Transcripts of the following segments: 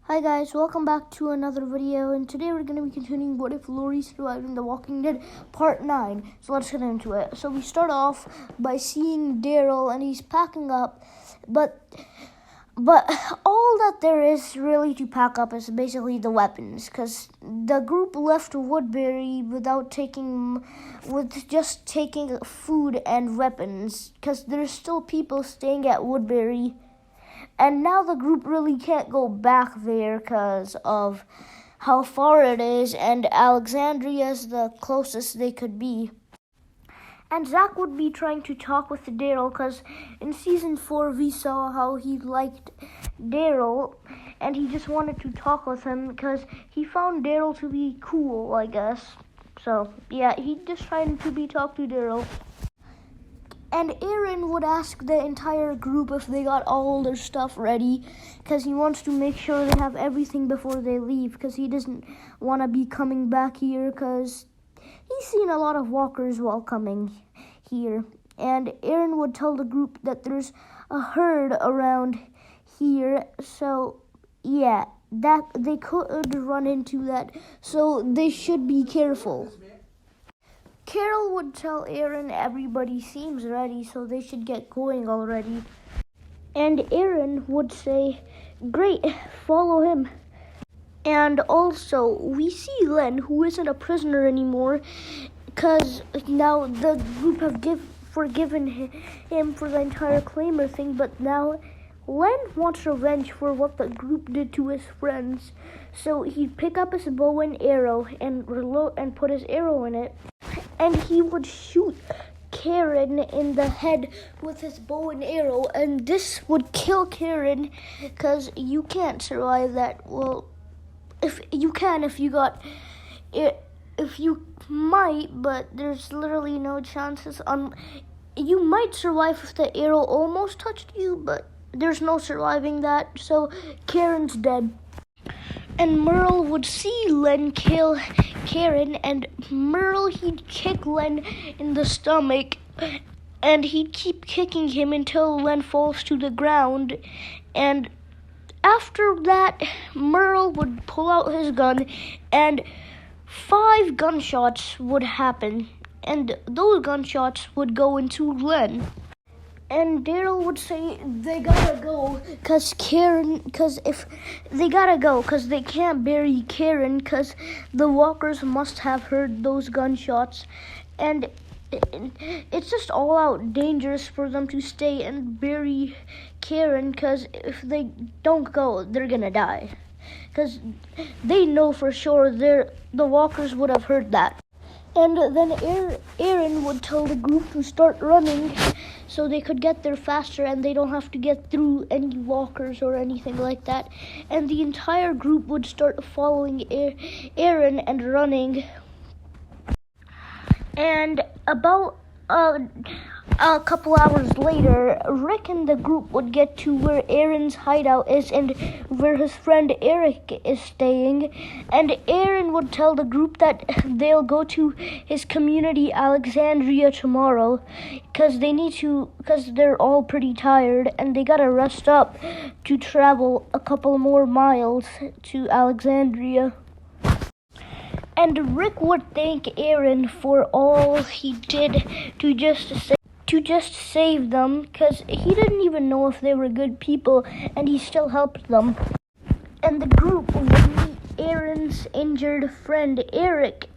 Hi guys, welcome back to another video, and today we're going to be continuing What If Laurie Survived in The Walking Dead Part 9. So let's get into it. So we start off by seeing Daryl, and he's packing up, but all that there is really to pack up is basically the weapons, because the group left Woodbury with just taking food and weapons, because there's still people staying at Woodbury. And now the group really can't go back there because of how far it is, and Alexandria is the closest they could be. And Zach would be trying to talk with Daryl because in Season 4 we saw how he liked Daryl and he just wanted to talk with him because he found Daryl to be cool, I guess. So, yeah, he just trying to talk to Daryl. And Aaron would ask the entire group if they got all their stuff ready because he wants to make sure they have everything before they leave because he doesn't want to be coming back here because he's seen a lot of walkers while coming here. And Aaron would tell the group that there's a herd around here, so yeah, that they could run into that, so they should be careful. Carol would tell Aaron everybody seems ready, so they should get going already. And Aaron would say, "Great, follow him." And also, we see Len, who isn't a prisoner anymore, because now the group have forgiven him for the entire claimer thing, but now Len wants revenge for what the group did to his friends. So he'd pick up his bow and arrow and reload and put his arrow in it. And he would shoot Karen in the head with his bow and arrow, and this would kill Karen because you can't survive that. Well, if you got it, if you might, but there's literally no chances. You might survive if the arrow almost touched you, but there's no surviving that. So Karen's dead. And Merle would see Len kill Karen, and Merle, he'd kick Len in the stomach, and he'd keep kicking him until Len falls to the ground. And after that, Merle would pull out his gun, and 5 gunshots would happen, and those gunshots would go into Len. And Daryl would say they gotta go because they can't bury Karen because the walkers must have heard those gunshots, and it's just all out dangerous for them to stay and bury Karen because if they don't go, they're gonna die because they know for sure the walkers would have heard that. And then Aaron would tell the group to start running so they could get there faster and they don't have to get through any walkers or anything like that. And the entire group would start following Aaron and running. And about a couple hours later, Rick and the group would get to where Aaron's hideout is and where his friend Eric is staying. And Aaron would tell the group that they'll go to his community, Alexandria, tomorrow because they're all pretty tired and they gotta rest up to travel a couple more miles to Alexandria. And Rick would thank Aaron for all he did to just save them, because he didn't even know if they were good people, and he still helped them. And the group would meet Aaron's injured friend Eric,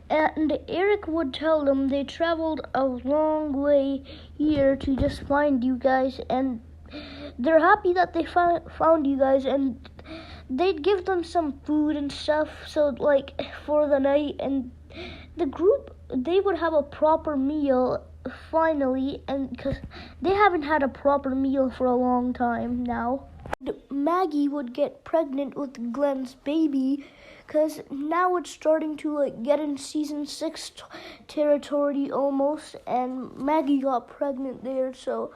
and Eric would tell them they traveled a long way here to just find you guys, and they're happy that they found you guys, and they'd give them some food and stuff, so like for the night, and the group, they would have a proper meal finally, and because they haven't had a proper meal for a long time now. Maggie would get pregnant with Glenn's baby because now it's starting to get in season 6 territory almost, and Maggie got pregnant there, so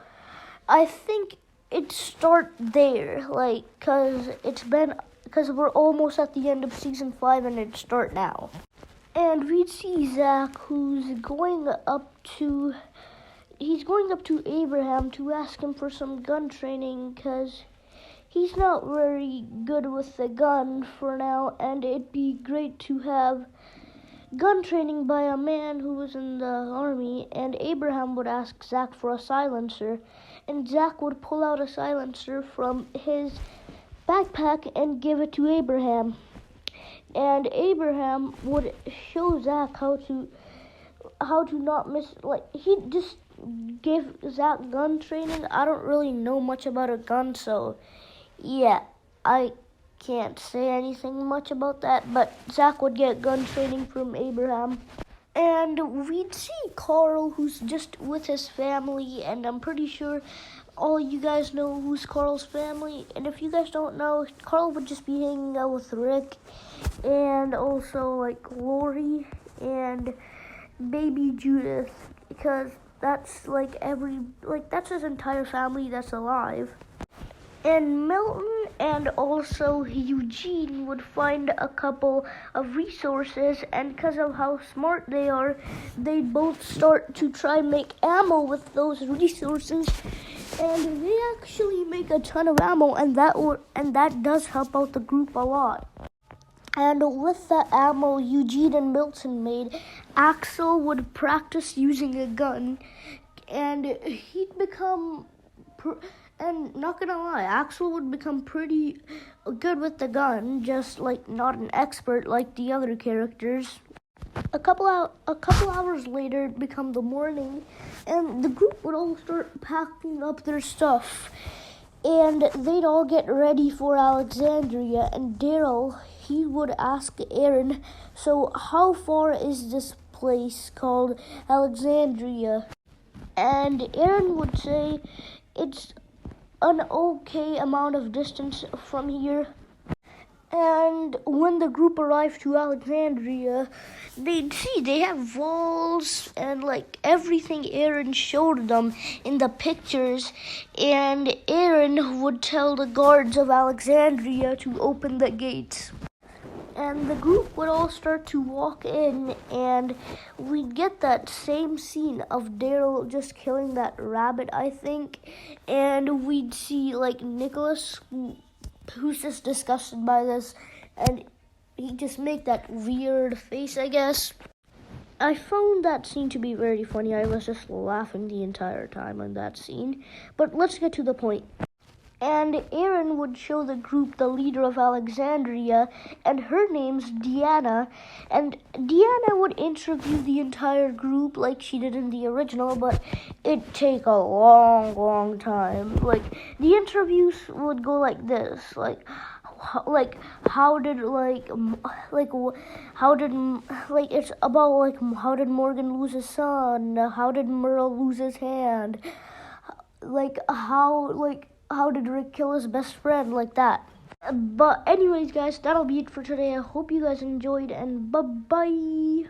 I think it start there, because we're almost at the end of season 5 and it start now. And we'd see Zach, who's going up to Abraham to ask him for some gun training, because he's not very good with the gun for now, and it'd be great to have gun training by a man who was in the army. And Abraham would ask Zach for a silencer, and Zach would pull out a silencer from his backpack and give it to Abraham. And Abraham would show Zach how to not miss, like, he just gave Zach gun training. I don't really know much about a gun, so yeah, I can't say anything much about that, but Zach would get gun training from Abraham. And we'd see Carl, who's just with his family, and I'm pretty sure all you guys know who's Carl's family. And if you guys don't know, Carl would just be hanging out with Rick, and also like Lori and baby Judith, because that's that's his entire family that's alive. And Milton and also Eugene would find a couple of resources, and because of how smart they are, they both start to try and make ammo with those resources, and they actually make a ton of ammo, and that does help out the group a lot. And with the ammo Eugene and Milton made, Axel would practice using a gun, and he'd become and not gonna lie, Axel would become pretty good with the gun, just like not an expert like the other characters. A couple hours later, it'd become the morning, and the group would all start packing up their stuff, and they'd all get ready for Alexandria. And Daryl, he would ask Aaron, "So how far is this place called Alexandria?" And Aaron would say, "It's an okay amount of distance from here." And when the group arrived to Alexandria, they'd see they have walls and like everything Aaron showed them in the pictures. And Aaron would tell the guards of Alexandria to open the gates. And the group would all start to walk in, and we'd get that same scene of Daryl just killing that rabbit, I think. And we'd see like Nicholas, who's just disgusted by this, and he just make that weird face, I guess. I found that scene to be very funny. I was just laughing the entire time on that scene. But let's get to the point. And Aaron would show the group the leader of Alexandria, and her name's Deanna. And Deanna would interview the entire group like she did in the original, but it'd take a long time. Like, the interviews would go like this, it's about like how did Morgan lose his son? How did Merle lose his hand? How did Rick kill his best friend? Like that. But anyways, guys, that'll be it for today. I hope you guys enjoyed, and bye-bye.